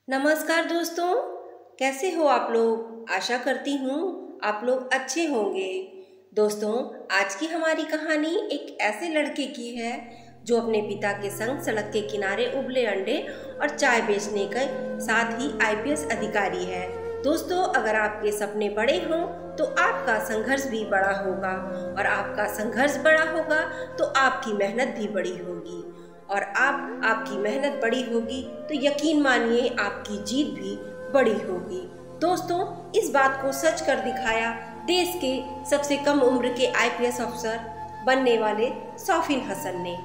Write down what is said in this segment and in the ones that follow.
नमस्कार दोस्तों, कैसे हो आप लोग। आशा करती हूँ आप लोग अच्छे होंगे। दोस्तों, आज की हमारी कहानी एक ऐसे लड़के की है जो अपने पिता के संग सड़क के किनारे उबले अंडे और चाय बेचने के साथ ही आईपीएस अधिकारी है। दोस्तों, अगर आपके सपने बड़े हों तो आपका संघर्ष भी बड़ा होगा, और आपका संघर्ष बड़ा होगा तो आपकी मेहनत भी बड़ी होगी, और आपकी मेहनत बड़ी होगी तो यकीन मानिए आपकी जीत भी बड़ी होगी। दोस्तों, इस बात को सच कर दिखाया देश के सबसे कम उम्र के आईपीएस अफसर बनने वाले साफिन हसन ने।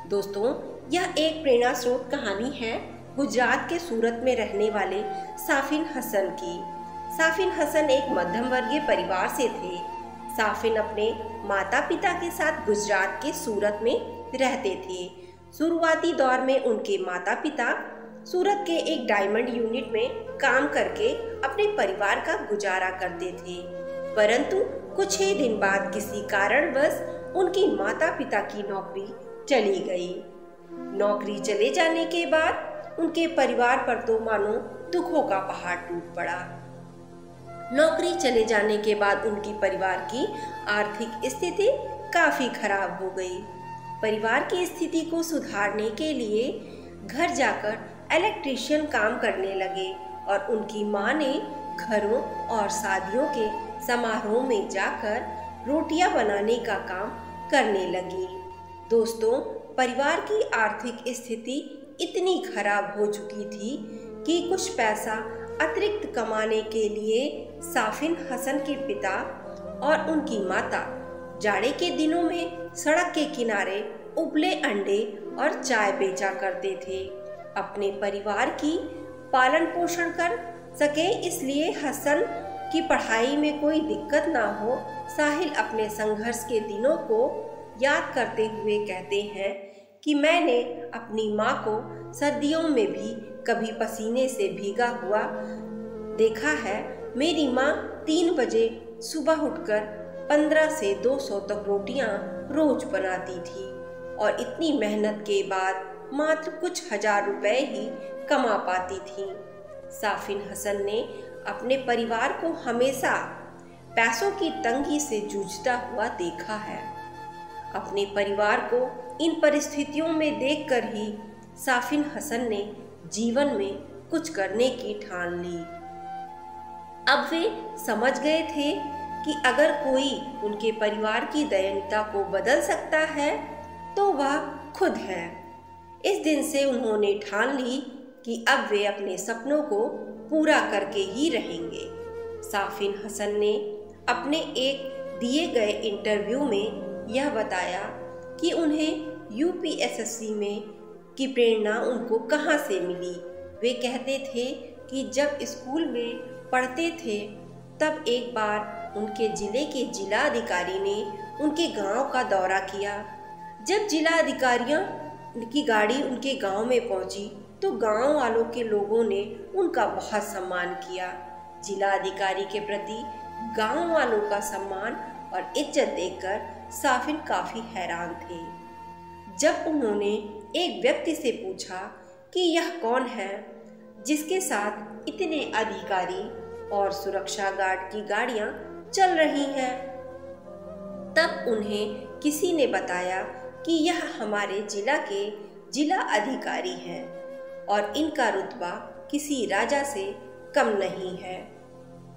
दोस्तों, यह एक प्रेरणा स्रोत कहानी है गुजरात के सूरत में रहने वाले साफिन हसन की। साफिन हसन एक मध्यम वर्गीय परिवार से थे। साफिन अपने माता पिता के साथ गुजरात के सूरत में रहते थे। शुरुआती दौर में उनके माता पिता सूरत के एक डायमंड यूनिट में काम करके अपने परिवार का गुजारा करते थे, परंतु कुछ ही दिन बाद किसी कारणवश उनकी माता पिता की नौकरी चली गई। नौकरी चले जाने के बाद उनके परिवार पर तो मानो दुखों का पहाड़ टूट पड़ा। नौकरी चले जाने के बाद उनकी परिवार की आर्थिक स्थिति काफी खराब हो गई। परिवार की स्थिति को सुधारने के लिए घर जाकर इलेक्ट्रीशियन काम करने लगे, और उनकी मां ने घरों और शादियों के समारोह में जाकर रोटियां बनाने का काम करने लगी। दोस्तों, परिवार की आर्थिक स्थिति इतनी खराब हो चुकी थी कि कुछ पैसा अतिरिक्त कमाने के लिए साफिन हसन के पिता और उनकी माता जाड़े के दिनों में सड़क के किनारे उबले अंडे और चाय बेचा करते थे। अपने परिवार की पालन पोषण कर सके, इसलिए हसन की पढ़ाई में कोई दिक्कत ना हो, साहिल अपने संघर्ष के दिनों को याद करते हुए कहते हैं कि मैंने अपनी माँ को सर्दियों में भी कभी पसीने से भीगा हुआ देखा है। मेरी माँ 3 बजे सुबह उठकर 15 से 200 तक रोटियां रोज बनाती थी, और इतनी मेहनत के बाद मात्र कुछ हजार रुपए ही कमा पाती थी। साफिन हसन ने अपने परिवार को हमेशा पैसों की तंगी से जूझता हुआ देखा है। अपने परिवार को इन परिस्थितियों में देखकर ही साफिन हसन ने जीवन में कुछ करने की ठान ली। अब वे समझ गए थे कि अगर कोई उनके परिवार की दयनीयता को बदल सकता है तो वह खुद है। इस दिन से उन्होंने ठान ली कि अब वे अपने सपनों को पूरा करके ही रहेंगे। साफिन हसन ने अपने एक दिए गए इंटरव्यू में यह बताया कि उन्हें यूपीएसएससी में की प्रेरणा उनको कहां से मिली। वे कहते थे कि जब स्कूल में पढ़ते थे तब एक बार उनके जिले के जिला अधिकारी ने उनके गांव का दौरा किया। जब जिला अधिकारियों की गाड़ी उनके गांव में पहुंची तो गांव वालों के लोगों ने उनका बहुत सम्मान किया। जिला अधिकारी के प्रति गांव वालों का सम्मान और इज्जत देखकर साफिन काफी हैरान थे। जब उन्होंने एक व्यक्ति से पूछा कि यह कौन है जिसके साथ इतने अधिकारी और सुरक्षा गार्ड की गाड़ियां चल रही हैं, तब उन्हें किसी ने बताया कि यह हमारे जिला के जिला अधिकारी हैं और इनका रुतबा किसी राजा से कम नहीं है,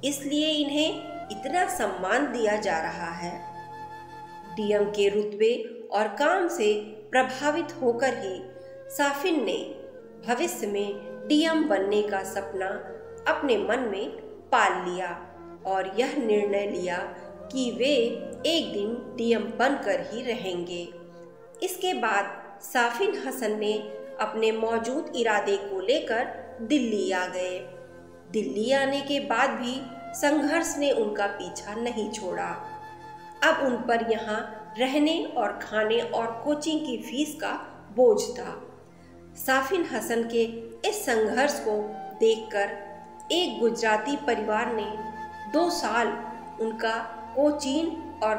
इसलिए इन्हें इतना सम्मान दिया जा रहा है। डीएम के रुतबे और काम से प्रभावित होकर ही साफिन ने भविष्य में डीएम बनने का सपना अपने मन में पाल लिया, और यह निर्णय लिया कि वे एक दिन डीएम बनकर ही रहेंगे। इसके बाद साफिन हसन ने अपने मौजूद इरादे को लेकर दिल्ली आ गए। दिल्ली आने के बाद भी संघर्ष ने उनका पीछा नहीं छोड़ा। अब उन पर यहाँ रहने और खाने और कोचिंग की फीस का बोझ था। साफिन हसन के इस संघर्ष को देखकर एक गुजराती परिवार ने 2 साल उनका कोचिंग और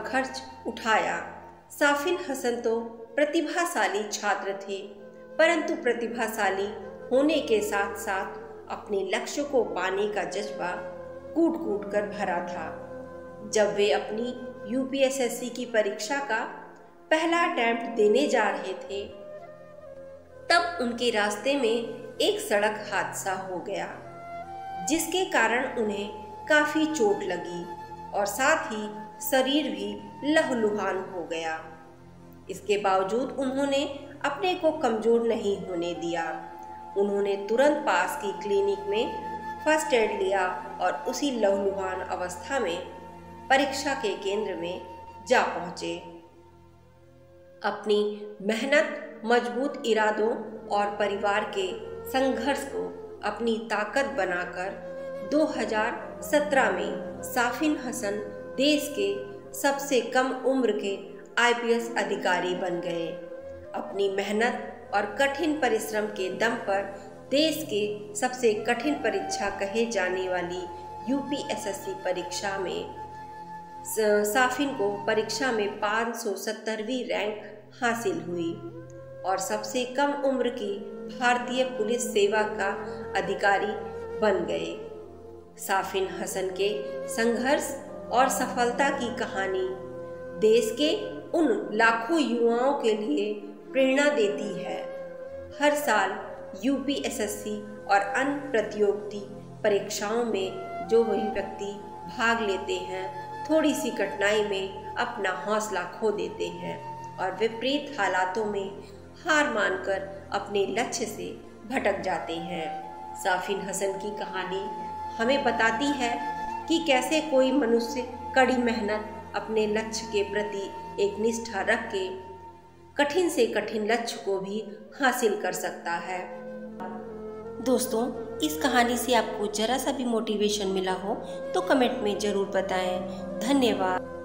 खर्च उठाया। साफिन हसन तो प्रतिभाशाली छात्र थे, परंतु प्रतिभाशाली होने के साथ साथ अपने लक्ष्य को पाने का जज्बा कूट कूट कर भरा था। जब वे अपनी यूपीएसएससी की परीक्षा का पहला अटेम्प्ट देने जा रहे थे, तब उनके रास्ते में एक सड़क हादसा हो गया, जिसके कारण उन्हें काफी चोट लगी और साथ ही शरीर भी लहूलुहान हो गया। इसके बावजूद उन्होंने अपने को कमजोर नहीं होने दिया। उन्होंने तुरंत पास की क्लिनिक में फर्स्ट एड लिया और उसी लहूलुहान अवस्था में परीक्षा के केंद्र में जा पहुंचे। अपनी मेहनत, मजबूत इरादों और परिवार के संघर्ष को अपनी ताकत बनाकर 2017 में साफिन हसन देश के सबसे कम उम्र के आईपीएस अधिकारी बन गए। अपनी मेहनत और कठिन परिश्रम के दम पर देश के सबसे कठिन परीक्षा कहे जाने वाली यूपीएसएससी परीक्षा में साफिन को परीक्षा में 570वीं रैंक हासिल हुई और सबसे कम उम्र की भारतीय पुलिस सेवा का अधिकारी बन गए। साफिन हसन के संघर्ष और सफलता की कहानी देश के उन लाखों युवाओं के लिए प्रेरणा देती है। हर साल यूपीएसएससी और अन्य प्रतियोगिता परीक्षाओं में जो वही व्यक्ति भाग लेते हैं, थोड़ी सी कठिनाई में अपना हौसला खो देते हैं और विपरीत हालातों में हार मानकर अपने लक्ष्य से भटक जाते हैं। साफिन हसन की कहानी हमें बताती है कि कैसे कोई मनुष्य कड़ी मेहनत, अपने लक्ष्य के प्रति एक निष्ठा रख के कठिन से कठिन लक्ष्य को भी हासिल कर सकता है। दोस्तों, इस कहानी से आपको जरा सा भी मोटिवेशन मिला हो तो कमेंट में ज़रूर बताएं। धन्यवाद।